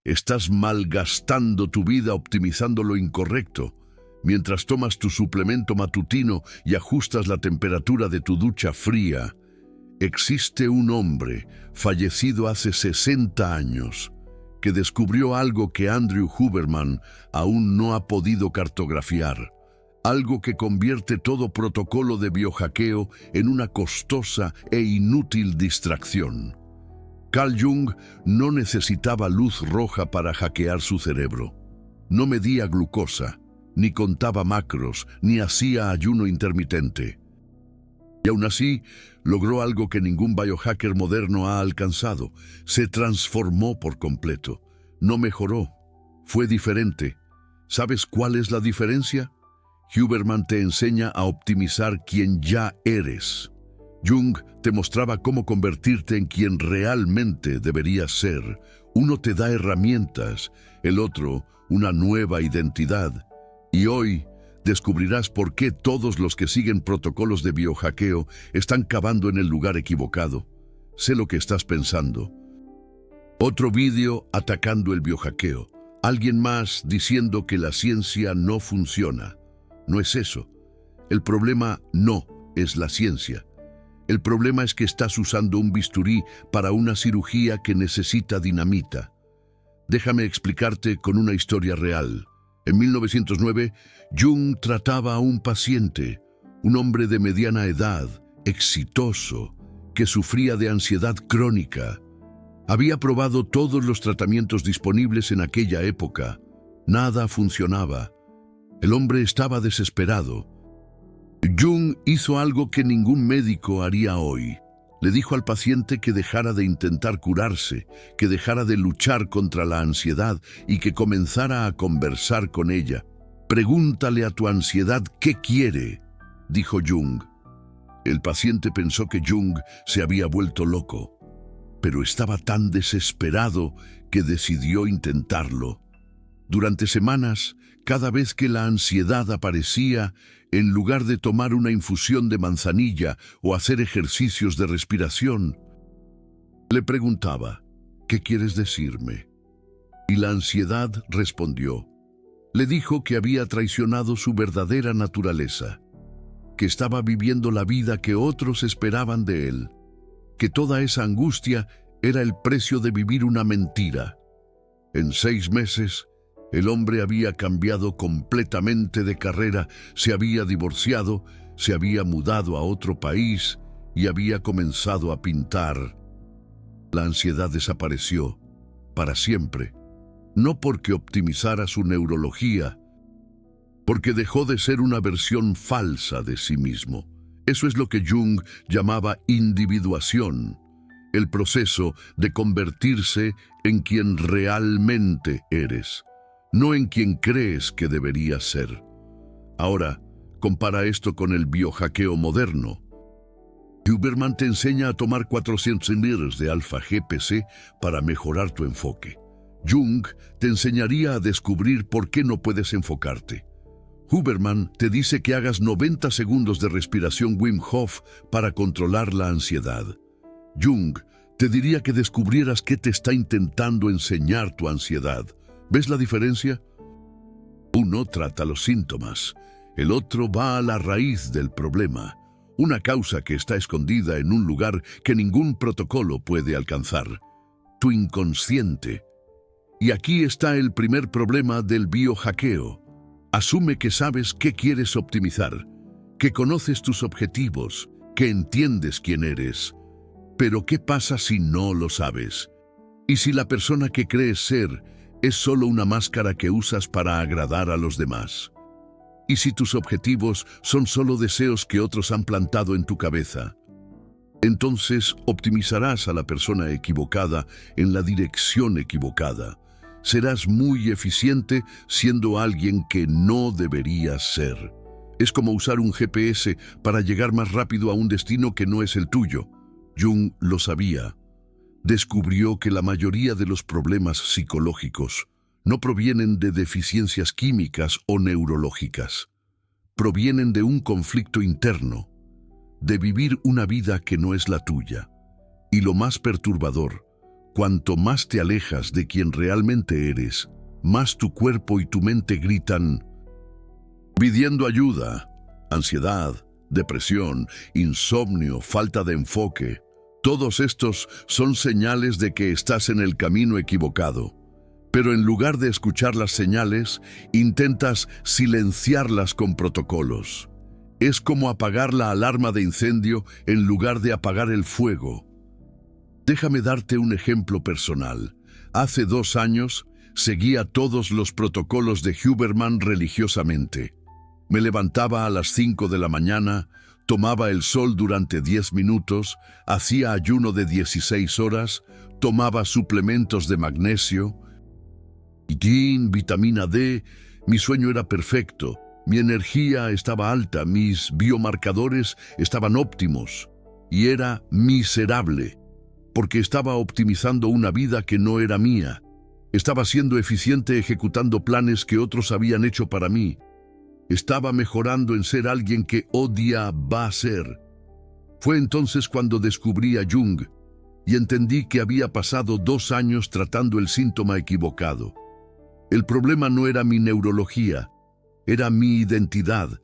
Estás malgastando tu vida optimizando lo incorrecto, mientras tomas tu suplemento matutino y ajustas la temperatura de tu ducha fría. Existe un hombre, fallecido hace 60 años, que descubrió algo que Andrew Huberman aún no ha podido cartografiar, algo que convierte todo protocolo de biohackeo en una costosa e inútil distracción. Carl Jung no necesitaba luz roja para hackear su cerebro. No medía glucosa, ni contaba macros, ni hacía ayuno intermitente. Y aún así, logró algo que ningún biohacker moderno ha alcanzado. Se transformó por completo. No mejoró. Fue diferente. ¿Sabes cuál es la diferencia? Huberman te enseña a optimizar quien ya eres. Jung te mostraba cómo convertirte en quien realmente deberías ser. Uno te da herramientas, el otro una nueva identidad. Y hoy descubrirás por qué todos los que siguen protocolos de biohackeo están cavando en el lugar equivocado. Sé lo que estás pensando. Otro vídeo atacando el biohackeo. Alguien más diciendo que la ciencia no funciona. No es eso. El problema no es la ciencia. El problema es que estás usando un bisturí para una cirugía que necesita dinamita. Déjame explicarte con una historia real. En 1909, Jung trataba a un paciente, un hombre de mediana edad, exitoso, que sufría de ansiedad crónica. Había probado todos los tratamientos disponibles en aquella época. Nada funcionaba. El hombre estaba desesperado. Jung hizo algo que ningún médico haría hoy. Le dijo al paciente que dejara de intentar curarse, que dejara de luchar contra la ansiedad y que comenzara a conversar con ella. «Pregúntale a tu ansiedad qué quiere», dijo Jung. El paciente pensó que Jung se había vuelto loco, pero estaba tan desesperado que decidió intentarlo. Durante semanas, cada vez que la ansiedad aparecía, en lugar de tomar una infusión de manzanilla o hacer ejercicios de respiración, le preguntaba, «¿Qué quieres decirme?». Y la ansiedad respondió. Le dijo que había traicionado su verdadera naturaleza, que estaba viviendo la vida que otros esperaban de él, que toda esa angustia era el precio de vivir una mentira. En 6 meses, el hombre había cambiado completamente de carrera, se había divorciado, se había mudado a otro país y había comenzado a pintar. La ansiedad desapareció para siempre, no porque optimizara su neurología, porque dejó de ser una versión falsa de sí mismo. Eso es lo que Jung llamaba individuación, el proceso de convertirse en quien realmente eres, no en quien crees que deberías ser. Ahora, compara esto con el biohackeo moderno. Huberman te enseña a tomar 400 ml de alfa-GPC para mejorar tu enfoque. Jung te enseñaría a descubrir por qué no puedes enfocarte. Huberman te dice que hagas 90 segundos de respiración Wim Hof para controlar la ansiedad. Jung te diría que descubrieras qué te está intentando enseñar tu ansiedad. ¿Ves la diferencia? Uno trata los síntomas, el otro va a la raíz del problema, una causa que está escondida en un lugar que ningún protocolo puede alcanzar, tu inconsciente. Y aquí está el primer problema del biohackeo. Asume que sabes qué quieres optimizar, que conoces tus objetivos, que entiendes quién eres. Pero ¿qué pasa si no lo sabes? ¿Y si la persona que crees ser es solo una máscara que usas para agradar a los demás? ¿Y si tus objetivos son solo deseos que otros han plantado en tu cabeza? Entonces optimizarás a la persona equivocada en la dirección equivocada. Serás muy eficiente siendo alguien que no deberías ser. Es como usar un GPS para llegar más rápido a un destino que no es el tuyo. Jung lo sabía. Descubrió que la mayoría de los problemas psicológicos no provienen de deficiencias químicas o neurológicas. Provienen de un conflicto interno, de vivir una vida que no es la tuya. Y lo más perturbador, cuanto más te alejas de quien realmente eres, más tu cuerpo y tu mente gritan pidiendo ayuda. Ansiedad, depresión, insomnio, falta de enfoque. Todos estos son señales de que estás en el camino equivocado. Pero en lugar de escuchar las señales, intentas silenciarlas con protocolos. Es como apagar la alarma de incendio en lugar de apagar el fuego. Déjame darte un ejemplo personal. Hace 2 años, seguía todos los protocolos de Huberman religiosamente. Me levantaba a las 5 de la mañana, tomaba el sol durante 10 minutos, hacía ayuno de 16 horas, tomaba suplementos de magnesio, vitamina D, mi sueño era perfecto, mi energía estaba alta, mis biomarcadores estaban óptimos y era miserable, porque estaba optimizando una vida que no era mía. Estaba siendo eficiente ejecutando planes que otros habían hecho para mí. Estaba mejorando en ser alguien que va a ser. Fue entonces cuando descubrí a Jung y entendí que había pasado 2 años tratando el síntoma equivocado. El problema no era mi neurología, era mi identidad.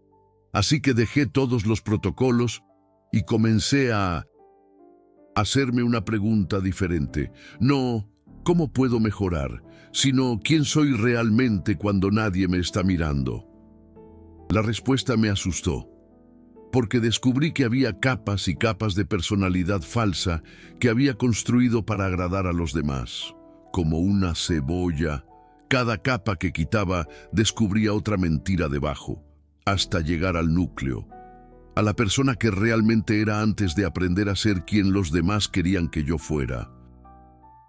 Así que dejé todos los protocolos y comencé a hacerme una pregunta diferente. No, ¿cómo puedo mejorar? Sino, ¿quién soy realmente cuando nadie me está mirando? La respuesta me asustó, porque descubrí que había capas y capas de personalidad falsa que había construido para agradar a los demás. Como una cebolla, cada capa que quitaba descubría otra mentira debajo, hasta llegar al núcleo, a la persona que realmente era antes de aprender a ser quien los demás querían que yo fuera.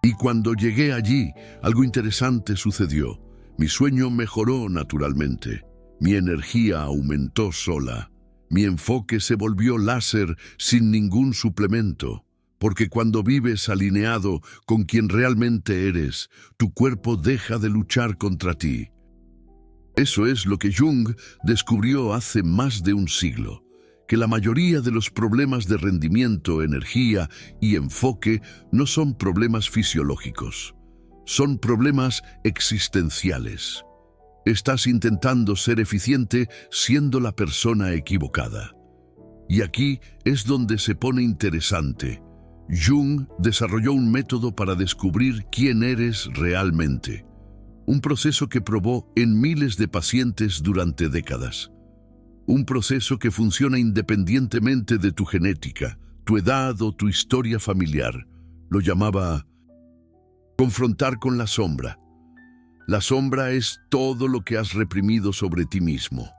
Y cuando llegué allí, algo interesante sucedió. Mi sueño mejoró naturalmente. Mi energía aumentó sola. Mi enfoque se volvió láser sin ningún suplemento. Porque cuando vives alineado con quien realmente eres, tu cuerpo deja de luchar contra ti. Eso es lo que Jung descubrió hace más de un siglo. Que la mayoría de los problemas de rendimiento, energía y enfoque no son problemas fisiológicos. Son problemas existenciales. Estás intentando ser eficiente siendo la persona equivocada. Y aquí es donde se pone interesante. Jung desarrolló un método para descubrir quién eres realmente. Un proceso que probó en miles de pacientes durante décadas. Un proceso que funciona independientemente de tu genética, tu edad o tu historia familiar. Lo llamaba confrontar con la sombra. La sombra es todo lo que has reprimido sobre ti mismo.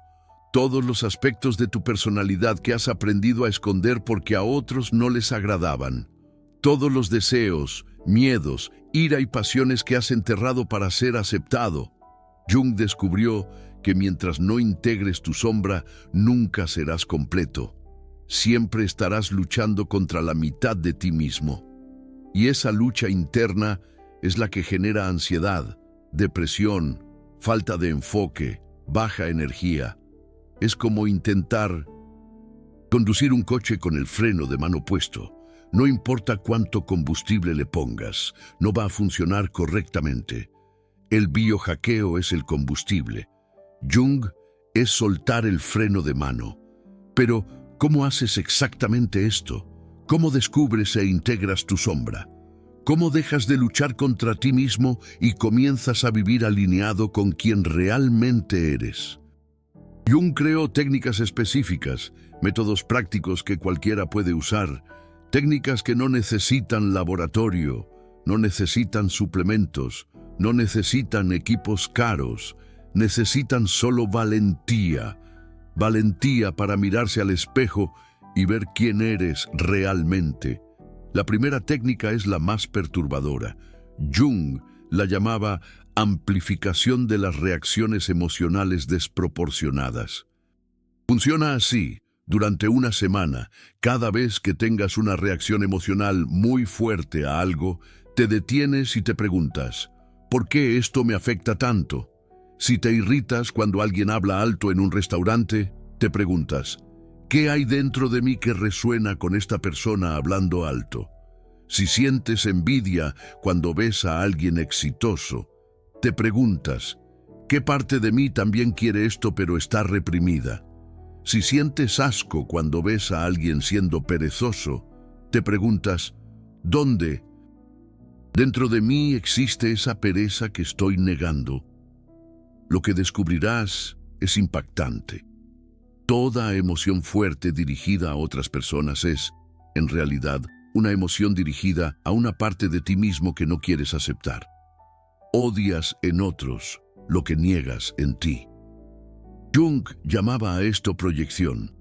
Todos los aspectos de tu personalidad que has aprendido a esconder porque a otros no les agradaban. Todos los deseos, miedos, ira y pasiones que has enterrado para ser aceptado. Jung descubrió que mientras no integres tu sombra, nunca serás completo. Siempre estarás luchando contra la mitad de ti mismo. Y esa lucha interna es la que genera ansiedad, depresión, falta de enfoque, baja energía. Es como intentar conducir un coche con el freno de mano puesto. No importa cuánto combustible le pongas, no va a funcionar correctamente. El biohackeo es el combustible. Jung es soltar el freno de mano. Pero, ¿cómo haces exactamente esto? ¿Cómo descubres e integras tu sombra? ¿Cómo dejas de luchar contra ti mismo y comienzas a vivir alineado con quien realmente eres? Jung creó técnicas específicas, métodos prácticos que cualquiera puede usar, técnicas que no necesitan laboratorio, no necesitan suplementos, no necesitan equipos caros, necesitan solo valentía. Valentía para mirarse al espejo y ver quién eres realmente. La primera técnica es la más perturbadora. Jung la llamaba amplificación de las reacciones emocionales desproporcionadas. Funciona así. Durante una semana, cada vez que tengas una reacción emocional muy fuerte a algo, te detienes y te preguntas, ¿por qué esto me afecta tanto? Si te irritas cuando alguien habla alto en un restaurante, te preguntas, ¿qué hay dentro de mí que resuena con esta persona hablando alto? Si sientes envidia cuando ves a alguien exitoso, te preguntas, ¿qué parte de mí también quiere esto pero está reprimida? Si sientes asco cuando ves a alguien siendo perezoso, te preguntas, ¿dónde dentro de mí existe esa pereza que estoy negando? Lo que descubrirás es impactante. Toda emoción fuerte dirigida a otras personas es, en realidad, una emoción dirigida a una parte de ti mismo que no quieres aceptar. Odias en otros lo que niegas en ti. Jung llamaba a esto proyección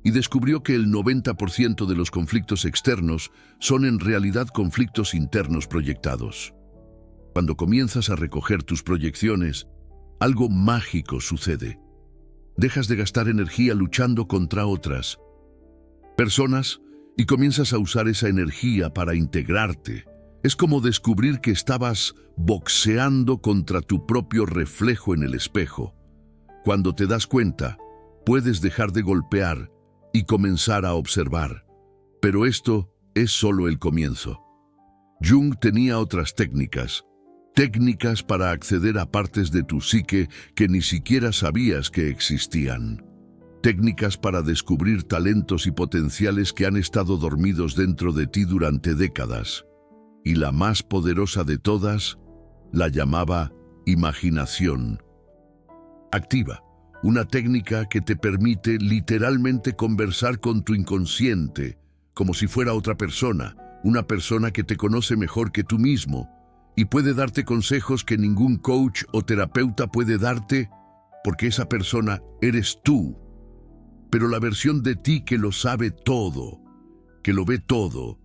y descubrió que el 90% de los conflictos externos son en realidad conflictos internos proyectados. Cuando comienzas a recoger tus proyecciones, algo mágico sucede. Dejas de gastar energía luchando contra otras personas y comienzas a usar esa energía para integrarte. Es como descubrir que estabas boxeando contra tu propio reflejo en el espejo. Cuando te das cuenta, puedes dejar de golpear y comenzar a observar. Pero esto es solo el comienzo. Jung tenía otras técnicas para acceder a partes de tu psique que ni siquiera sabías que existían. Técnicas para descubrir talentos y potenciales que han estado dormidos dentro de ti durante décadas. Y la más poderosa de todas, la llamaba imaginación activa. Una técnica que te permite literalmente conversar con tu inconsciente, como si fuera otra persona, una persona que te conoce mejor que tú mismo, y puede darte consejos que ningún coach o terapeuta puede darte, porque esa persona eres tú. Pero la versión de ti que lo sabe todo, que lo ve todo,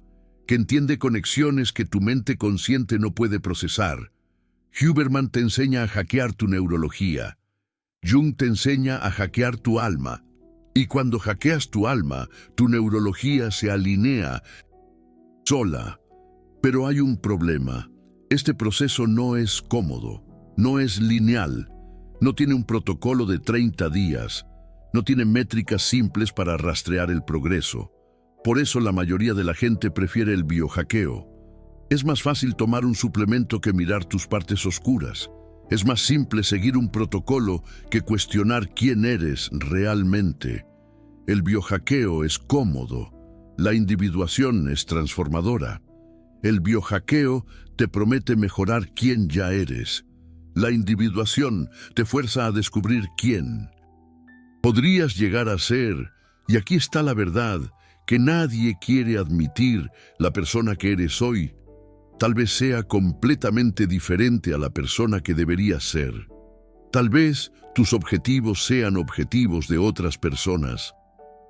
que entiende conexiones que tu mente consciente no puede procesar. Huberman te enseña a hackear tu neurología. Jung te enseña a hackear tu alma. Y cuando hackeas tu alma, tu neurología se alinea sola. Pero hay un problema. Este proceso no es cómodo, no es lineal, no tiene un protocolo de 30 días, no tiene métricas simples para rastrear el progreso. Por eso la mayoría de la gente prefiere el biohackeo. Es más fácil tomar un suplemento que mirar tus partes oscuras. Es más simple seguir un protocolo que cuestionar quién eres realmente. El biohackeo es cómodo, la individuación es transformadora. El biohackeo te promete mejorar quién ya eres. La individuación te fuerza a descubrir quién podrías llegar a ser. Y aquí está la verdad, que nadie quiere admitir la persona que eres hoy. Tal vez sea completamente diferente a la persona que deberías ser. Tal vez tus objetivos sean objetivos de otras personas.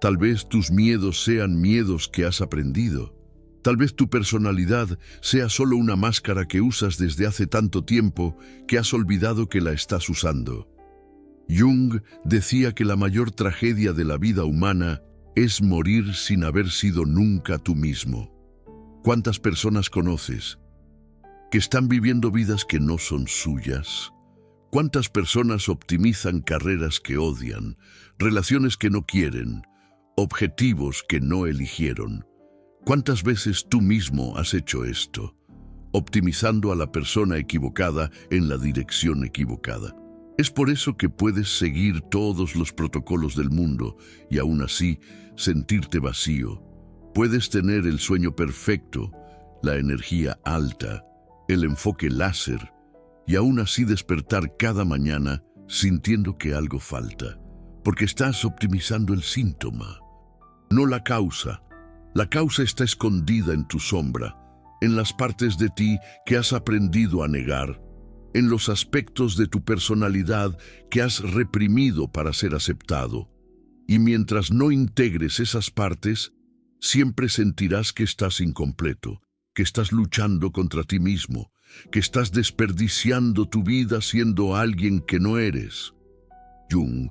Tal vez tus miedos sean miedos que has aprendido. Tal vez tu personalidad sea solo una máscara que usas desde hace tanto tiempo que has olvidado que la estás usando. Jung decía que la mayor tragedia de la vida humana es morir sin haber sido nunca tú mismo. ¿Cuántas personas conoces que están viviendo vidas que no son suyas? ¿Cuántas personas optimizan carreras que odian, relaciones que no quieren, objetivos que no eligieron? ¿Cuántas veces tú mismo has hecho esto, optimizando a la persona equivocada en la dirección equivocada? Es por eso que puedes seguir todos los protocolos del mundo y aún así sentirte vacío. Puedes tener el sueño perfecto, la energía alta, el enfoque láser y aún así despertar cada mañana sintiendo que algo falta, porque estás optimizando el síntoma, no la causa. La causa está escondida en tu sombra, en las partes de ti que has aprendido a negar, en los aspectos de tu personalidad que has reprimido para ser aceptado. Y mientras no integres esas partes, siempre sentirás que estás incompleto, que estás luchando contra ti mismo, que estás desperdiciando tu vida siendo alguien que no eres. Jung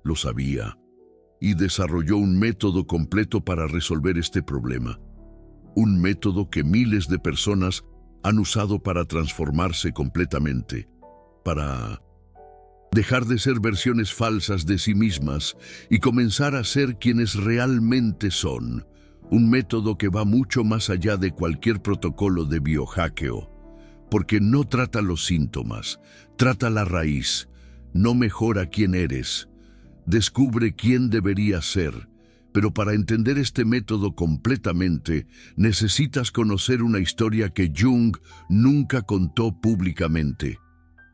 lo sabía y desarrolló un método completo para resolver este problema. Un método que miles de personas han usado para transformarse completamente, para dejar de ser versiones falsas de sí mismas y comenzar a ser quienes realmente son. un método que va mucho más allá de cualquier protocolo de biohackeo, porque no trata los síntomas, trata la raíz, no mejora quién eres, descubre quién deberías ser. Pero para entender este método completamente, necesitas conocer una historia que Jung nunca contó públicamente.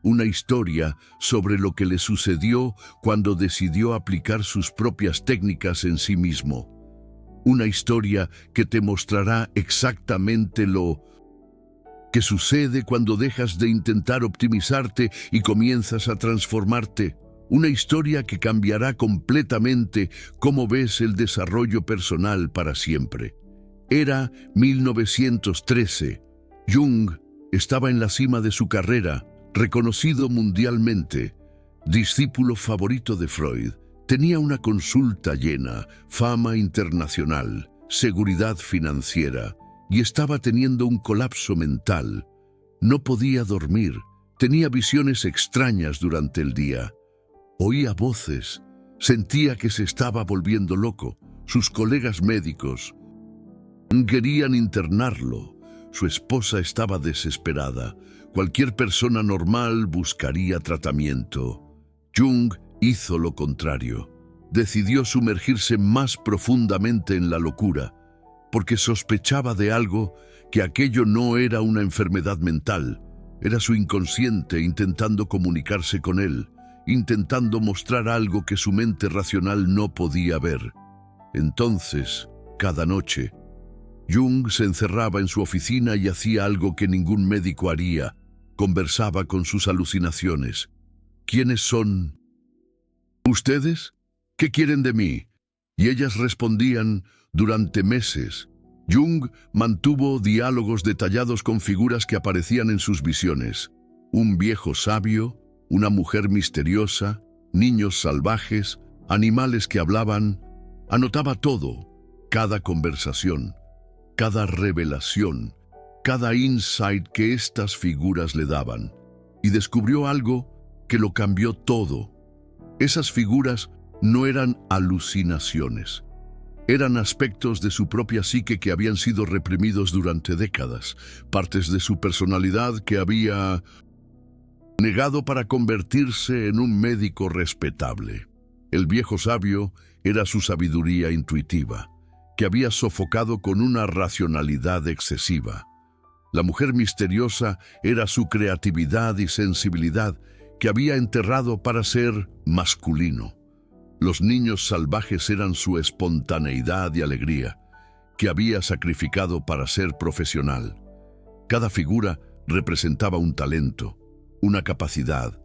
Una historia sobre lo que le sucedió cuando decidió aplicar sus propias técnicas en sí mismo. Una historia que te mostrará exactamente lo que sucede cuando dejas de intentar optimizarte y comienzas a transformarte. Una historia que cambiará completamente cómo ves el desarrollo personal para siempre. Era 1913. Jung estaba en la cima de su carrera, reconocido mundialmente, discípulo favorito de Freud. Tenía una consulta llena, fama internacional, seguridad financiera, y estaba teniendo un colapso mental. No podía dormir, tenía visiones extrañas durante el día. Oía voces, sentía que se estaba volviendo loco. Sus colegas médicos querían internarlo. Su esposa estaba desesperada. Cualquier persona normal buscaría tratamiento. Jung hizo lo contrario. Decidió sumergirse más profundamente en la locura, porque sospechaba de algo, que aquello no era una enfermedad mental. Era su inconsciente intentando comunicarse con él, intentando mostrar algo que su mente racional no podía ver. Entonces, cada noche, Jung se encerraba en su oficina y hacía algo que ningún médico haría. Conversaba con sus alucinaciones. ¿Quiénes son ustedes? ¿Qué quieren de mí? Y ellas respondían durante meses. Jung mantuvo diálogos detallados con figuras que aparecían en sus visiones. Un viejo sabio, una mujer misteriosa, niños salvajes, animales que hablaban. Anotaba todo, cada conversación, cada revelación, cada insight que estas figuras le daban. Y descubrió algo que lo cambió todo. Esas figuras no eran alucinaciones. Eran aspectos de su propia psique que habían sido reprimidos durante décadas, partes de su personalidad que había negado para convertirse en un médico respetable. El viejo sabio era su sabiduría intuitiva, que había sofocado con una racionalidad excesiva. La mujer misteriosa era su creatividad y sensibilidad, que había enterrado para ser masculino. Los niños salvajes eran su espontaneidad y alegría, que había sacrificado para ser profesional. Cada figura representaba un talento, una capacidad,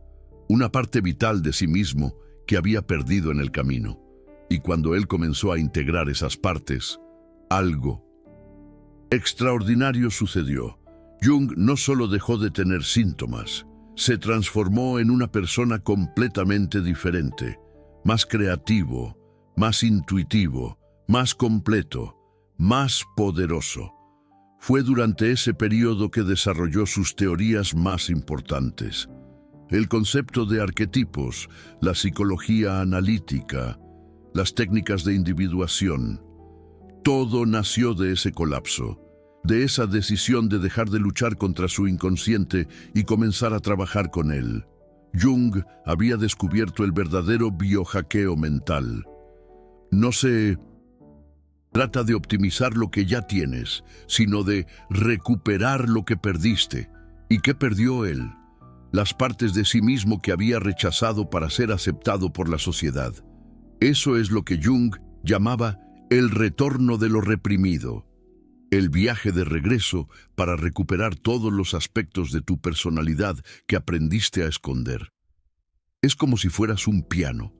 una parte vital de sí mismo que había perdido en el camino. Y cuando él comenzó a integrar esas partes, algo extraordinario sucedió. Jung no solo dejó de tener síntomas, se transformó en una persona completamente diferente, más creativo, más intuitivo, más completo, más poderoso. Fue durante ese periodo que desarrolló sus teorías más importantes. El concepto de arquetipos, la psicología analítica, las técnicas de individuación. Todo nació de ese colapso, de esa decisión de dejar de luchar contra su inconsciente y comenzar a trabajar con él. Jung había descubierto el verdadero biohackeo mental. No se trata de optimizar lo que ya tienes, sino de recuperar lo que perdiste. ¿Y qué perdió él? Las partes de sí mismo que había rechazado para ser aceptado por la sociedad. Eso es lo que Jung llamaba el retorno de lo reprimido. El viaje de regreso para recuperar todos los aspectos de tu personalidad que aprendiste a esconder. Es como si fueras un piano,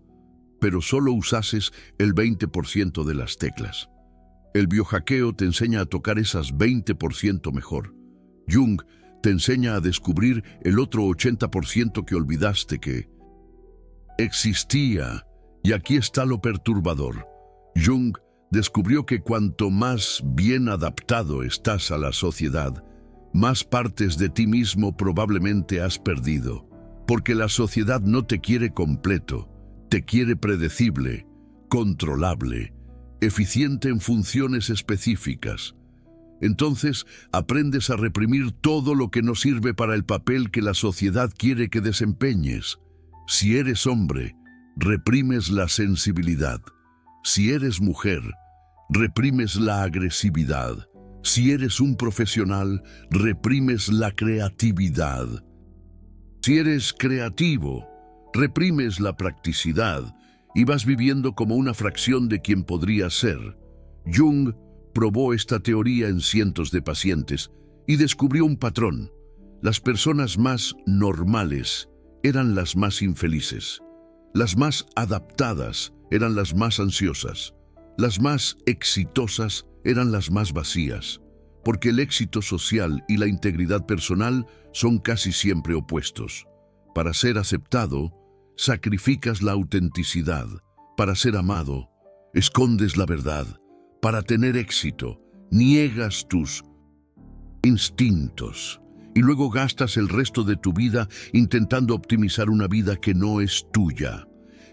pero solo usases el 20% de las teclas. El biohackeo te enseña a tocar esas 20% mejor. Jung te enseña a descubrir el otro 80% que olvidaste que existía. Y aquí está lo perturbador. Jung descubrió que cuanto más bien adaptado estás a la sociedad, más partes de ti mismo probablemente has perdido. Porque la sociedad no te quiere completo, te quiere predecible, controlable, eficiente en funciones específicas. Entonces, aprendes a reprimir todo lo que no sirve para el papel que la sociedad quiere que desempeñes. Si eres hombre, reprimes la sensibilidad. Si eres mujer, reprimes la agresividad. Si eres un profesional, reprimes la creatividad. Si eres creativo, reprimes la practicidad y vas viviendo como una fracción de quien podrías ser. Jung probó esta teoría en cientos de pacientes y descubrió un patrón. Las personas más normales eran las más infelices. Las más adaptadas eran las más ansiosas. Las más exitosas eran las más vacías, porque el éxito social y la integridad personal son casi siempre opuestos. Para ser aceptado, sacrificas la autenticidad. Para ser amado, escondes la verdad. Para tener éxito, niegas tus instintos y luego gastas el resto de tu vida intentando optimizar una vida que no es tuya.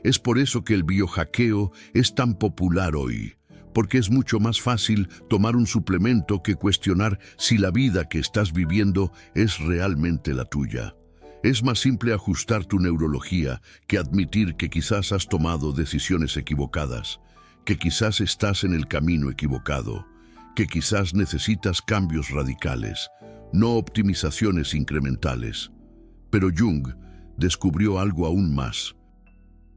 Es por eso que el biohackeo es tan popular hoy, porque es mucho más fácil tomar un suplemento que cuestionar si la vida que estás viviendo es realmente la tuya. Es más simple ajustar tu neurología que admitir que quizás has tomado decisiones equivocadas, que quizás estás en el camino equivocado, que quizás necesitas cambios radicales, no optimizaciones incrementales. Pero Jung descubrió algo aún más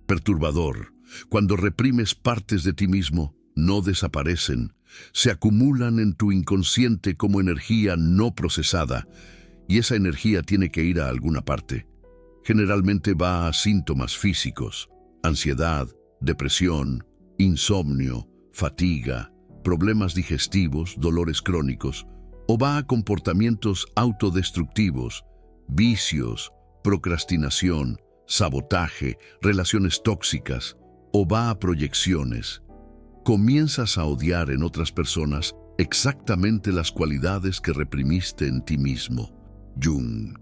perturbador. Cuando reprimes partes de ti mismo, no desaparecen, se acumulan en tu inconsciente como energía no procesada, y esa energía tiene que ir a alguna parte. Generalmente va a síntomas físicos, ansiedad, depresión, insomnio, fatiga, problemas digestivos, dolores crónicos, o va a comportamientos autodestructivos, vicios, procrastinación, sabotaje, relaciones tóxicas, o va a proyecciones. Comienzas a odiar en otras personas exactamente las cualidades que reprimiste en ti mismo. Jung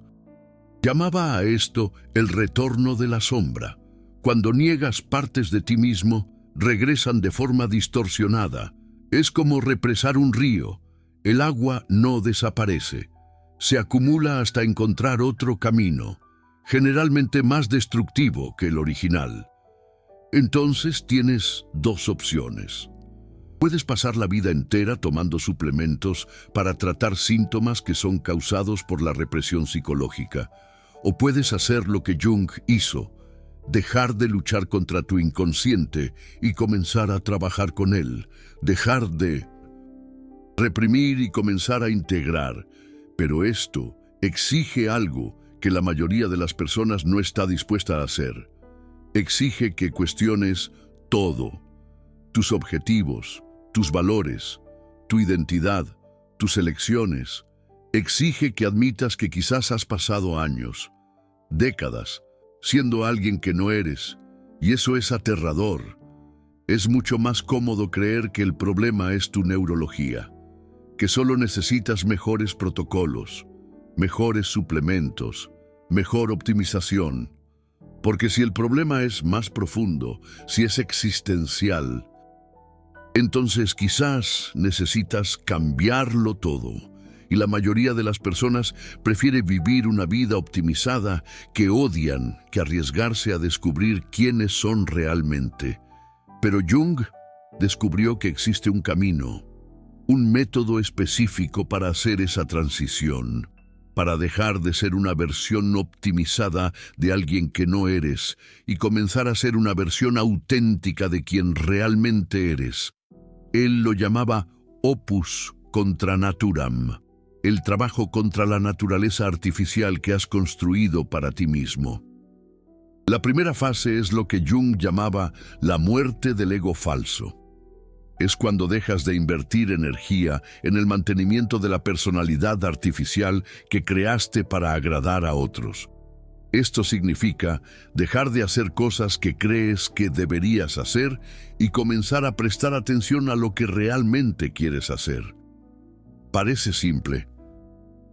llamaba a esto el retorno de la sombra. Cuando niegas partes de ti mismo, regresan de forma distorsionada. Es como represar un río. El agua no desaparece. Se acumula hasta encontrar otro camino, generalmente más destructivo que el original. Entonces tienes dos opciones. Puedes pasar la vida entera tomando suplementos para tratar síntomas que son causados por la represión psicológica, o puedes hacer lo que Jung hizo, dejar de luchar contra tu inconsciente y comenzar a trabajar con él, dejar de reprimir y comenzar a integrar. Pero esto exige algo que la mayoría de las personas no está dispuesta a hacer. Exige que cuestiones todo: tus objetivos, tus valores, tu identidad, tus elecciones. Exige que admitas que quizás has pasado años, décadas, siendo alguien que no eres, y eso es aterrador. Es mucho más cómodo creer que el problema es tu neurología, que solo necesitas mejores protocolos, mejores suplementos, mejor optimización. Porque si el problema es más profundo, si es existencial, entonces quizás necesitas cambiarlo todo. Y la mayoría de las personas prefiere vivir una vida optimizada que odian que arriesgarse a descubrir quiénes son realmente. Pero Jung descubrió que existe un camino, un método específico para hacer esa transición, para dejar de ser una versión optimizada de alguien que no eres y comenzar a ser una versión auténtica de quien realmente eres. Él lo llamaba opus contra naturam, el trabajo contra la naturaleza artificial que has construido para ti mismo. La primera fase es lo que Jung llamaba la muerte del ego falso. Es cuando dejas de invertir energía en el mantenimiento de la personalidad artificial que creaste para agradar a otros. Esto significa dejar de hacer cosas que crees que deberías hacer y comenzar a prestar atención a lo que realmente quieres hacer. Parece simple,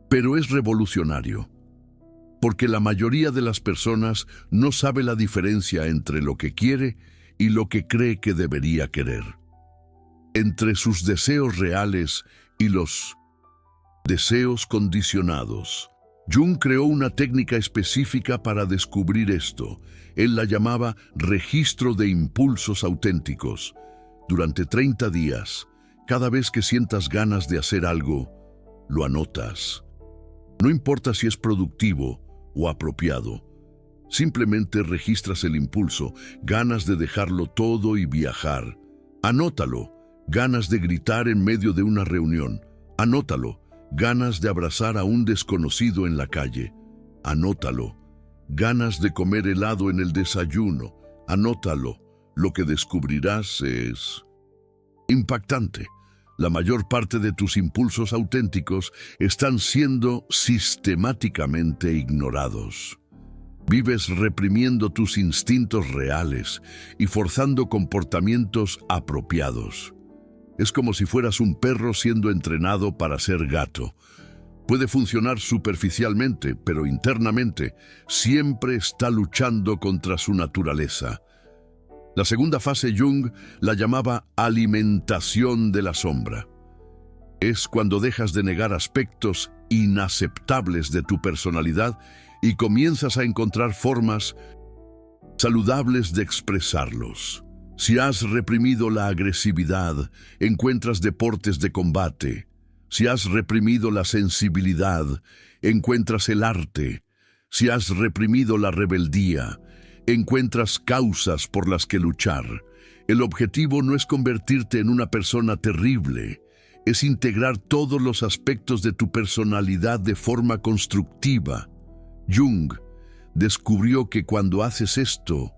pero es revolucionario, porque la mayoría de las personas no sabe la diferencia entre lo que quiere y lo que cree que debería querer. entre sus deseos reales y los deseos condicionados. Jung creó una técnica específica para descubrir esto. Él la llamaba registro de impulsos auténticos. Durante 30 días, cada vez que sientas ganas de hacer algo, lo anotas. No importa si es productivo o apropiado. Simplemente registras el impulso, ganas de dejarlo todo y viajar. Anótalo. Ganas de gritar en medio de una reunión. Anótalo. Ganas de abrazar a un desconocido en la calle. Anótalo. Ganas de comer helado en el desayuno. Anótalo. Lo que descubrirás es impactante. La mayor parte de tus impulsos auténticos están siendo sistemáticamente ignorados. Vives reprimiendo tus instintos reales y forzando comportamientos apropiados. Es como si fueras un perro siendo entrenado para ser gato. Puede funcionar superficialmente, pero internamente siempre está luchando contra su naturaleza. La segunda fase Jung la llamaba alimentación de la sombra. Es cuando dejas de negar aspectos inaceptables de tu personalidad y comienzas a encontrar formas saludables de expresarlos. Si has reprimido la agresividad, encuentras deportes de combate. Si has reprimido la sensibilidad, encuentras el arte. Si has reprimido la rebeldía, encuentras causas por las que luchar. El objetivo no es convertirte en una persona terrible, es integrar todos los aspectos de tu personalidad de forma constructiva. Jung descubrió que cuando haces esto,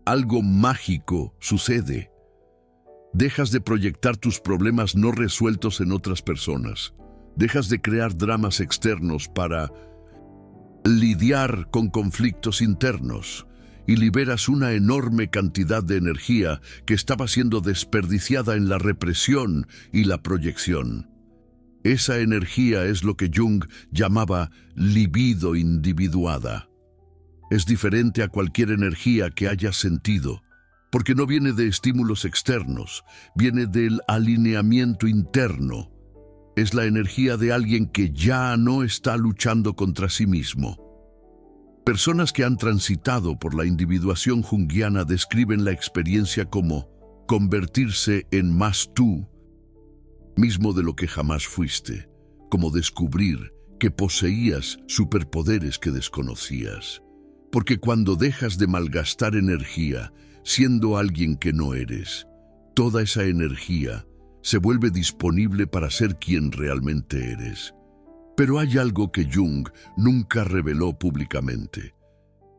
algo mágico sucede. Dejas de proyectar tus problemas no resueltos en otras personas. Dejas de crear dramas externos para lidiar con conflictos internos y liberas una enorme cantidad de energía que estaba siendo desperdiciada en la represión y la proyección. Esa energía es lo que Jung llamaba libido individuada. Es diferente a cualquier energía que hayas sentido, porque no viene de estímulos externos, viene del alineamiento interno. Es la energía de alguien que ya no está luchando contra sí mismo. Personas que han transitado por la individuación junguiana describen la experiencia como convertirse en más tú mismo de lo que jamás fuiste, como descubrir que poseías superpoderes que desconocías. Porque cuando dejas de malgastar energía siendo alguien que no eres, toda esa energía se vuelve disponible para ser quien realmente eres. Pero hay algo que Jung nunca reveló públicamente,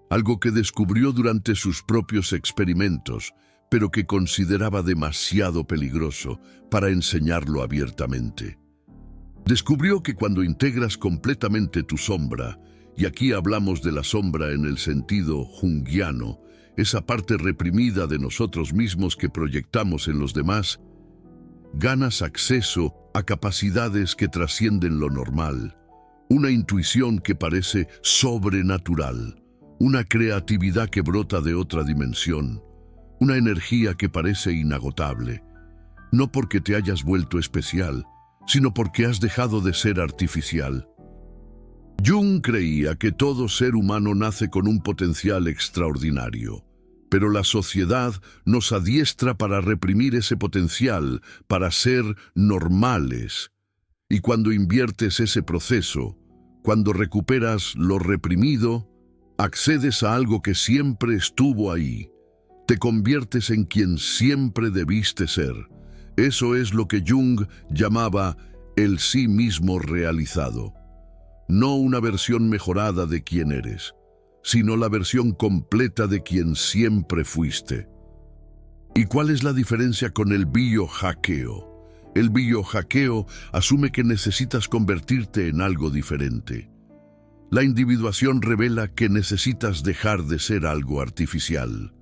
algo que descubrió durante sus propios experimentos, pero que consideraba demasiado peligroso para enseñarlo abiertamente. Descubrió que cuando integras completamente tu sombra, y aquí hablamos de la sombra en el sentido junguiano, esa parte reprimida de nosotros mismos que proyectamos en los demás, ganas acceso a capacidades que trascienden lo normal, una intuición que parece sobrenatural, una creatividad que brota de otra dimensión, una energía que parece inagotable, no porque te hayas vuelto especial, sino porque has dejado de ser artificial. Jung creía que todo ser humano nace con un potencial extraordinario, pero la sociedad nos adiestra para reprimir ese potencial, para ser normales. Y cuando inviertes ese proceso, cuando recuperas lo reprimido, accedes a algo que siempre estuvo ahí. Te conviertes en quien siempre debiste ser. Eso es lo que Jung llamaba el sí mismo realizado. No una versión mejorada de quien eres, sino la versión completa de quien siempre fuiste. ¿Y cuál es la diferencia con el biohackeo? El biohackeo asume que necesitas convertirte en algo diferente. La individuación revela que necesitas dejar de ser algo artificial.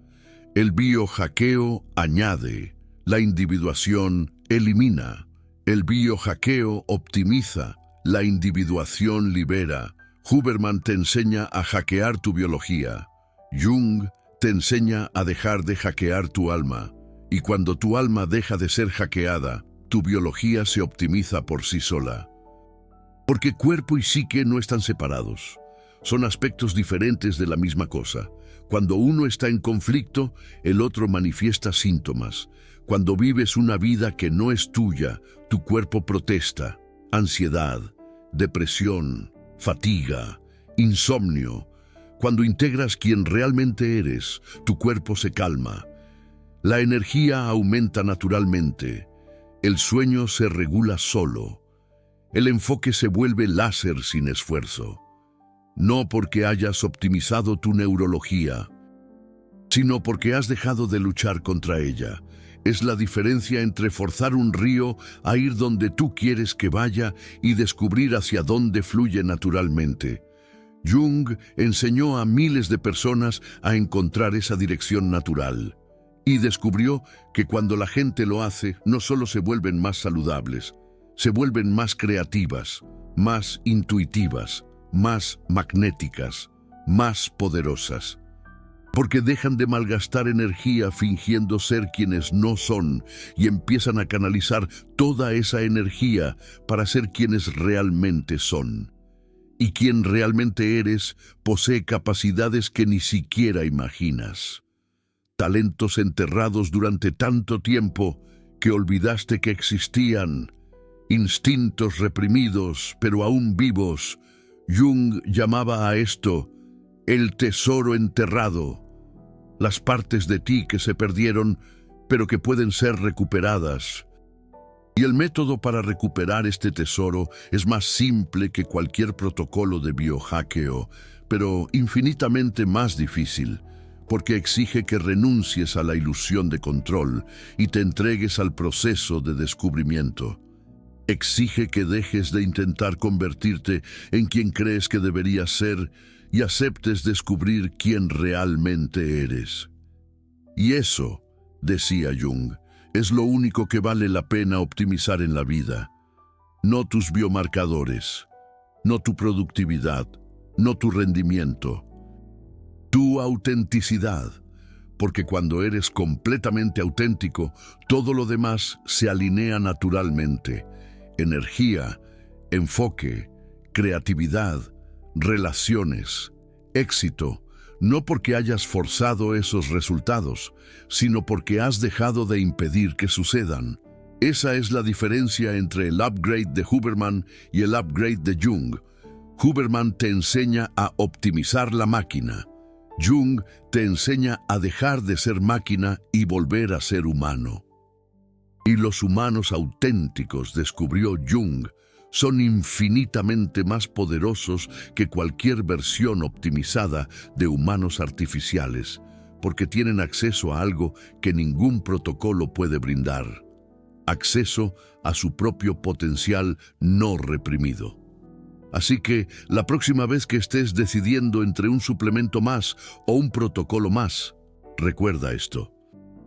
El biohackeo añade, la individuación elimina. El biohackeo optimiza, la individuación libera. Huberman te enseña a hackear tu biología. Jung te enseña a dejar de hackear tu alma. Y cuando tu alma deja de ser hackeada, tu biología se optimiza por sí sola. Porque cuerpo y psique no están separados. Son aspectos diferentes de la misma cosa. Cuando uno está en conflicto, el otro manifiesta síntomas. Cuando vives una vida que no es tuya, tu cuerpo protesta. Ansiedad, depresión, fatiga, insomnio. Cuando integras quien realmente eres, tu cuerpo se calma. La energía aumenta naturalmente. El sueño se regula solo. El enfoque se vuelve láser sin esfuerzo. No porque hayas optimizado tu neurología, sino porque has dejado de luchar contra ella. Es la diferencia entre forzar un río a ir donde tú quieres que vaya y descubrir hacia dónde fluye naturalmente. Jung enseñó a miles de personas a encontrar esa dirección natural y descubrió que cuando la gente lo hace, no solo se vuelven más saludables, se vuelven más creativas, más intuitivas, más magnéticas, más poderosas. Porque dejan de malgastar energía fingiendo ser quienes no son y empiezan a canalizar toda esa energía para ser quienes realmente son. Y quien realmente eres posee capacidades que ni siquiera imaginas. Talentos enterrados durante tanto tiempo que olvidaste que existían. Instintos reprimidos, pero aún vivos. Jung llamaba a esto el tesoro enterrado. Las partes de ti que se perdieron, pero que pueden ser recuperadas. Y el método para recuperar este tesoro es más simple que cualquier protocolo de biohackeo, pero infinitamente más difícil, porque exige que renuncies a la ilusión de control y te entregues al proceso de descubrimiento. Exige que dejes de intentar convertirte en quien crees que deberías ser y aceptes descubrir quién realmente eres. Y eso, decía Jung, es lo único que vale la pena optimizar en la vida. No tus biomarcadores, no tu productividad, no tu rendimiento. Tu autenticidad, porque cuando eres completamente auténtico, todo lo demás se alinea naturalmente. Energía, enfoque, creatividad, relaciones, éxito, no porque hayas forzado esos resultados, sino porque has dejado de impedir que sucedan. Esa es la diferencia entre el upgrade de Huberman y el upgrade de Jung. Huberman te enseña a optimizar la máquina. Jung te enseña a dejar de ser máquina y volver a ser humano. Y los humanos auténticos, descubrió Jung, son infinitamente más poderosos que cualquier versión optimizada de humanos artificiales, porque tienen acceso a algo que ningún protocolo puede brindar: acceso a su propio potencial no reprimido. Así que, la próxima vez que estés decidiendo entre un suplemento más o un protocolo más, recuerda esto.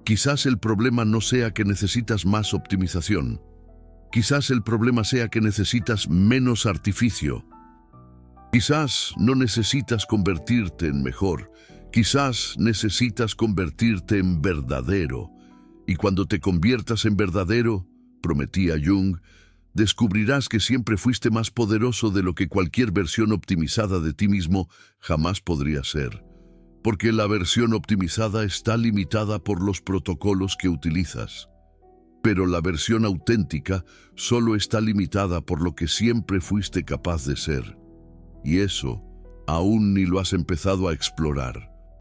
Quizás el problema no sea que necesitas más optimización. Quizás el problema sea que necesitas menos artificio. Quizás no necesitas convertirte en mejor. Quizás necesitas convertirte en verdadero. Y cuando te conviertas en verdadero, prometía Jung, descubrirás que siempre fuiste más poderoso de lo que cualquier versión optimizada de ti mismo jamás podría ser. Porque la versión optimizada está limitada por los protocolos que utilizas. Pero la versión auténtica solo está limitada por lo que siempre fuiste capaz de ser. Y eso aún ni lo has empezado a explorar.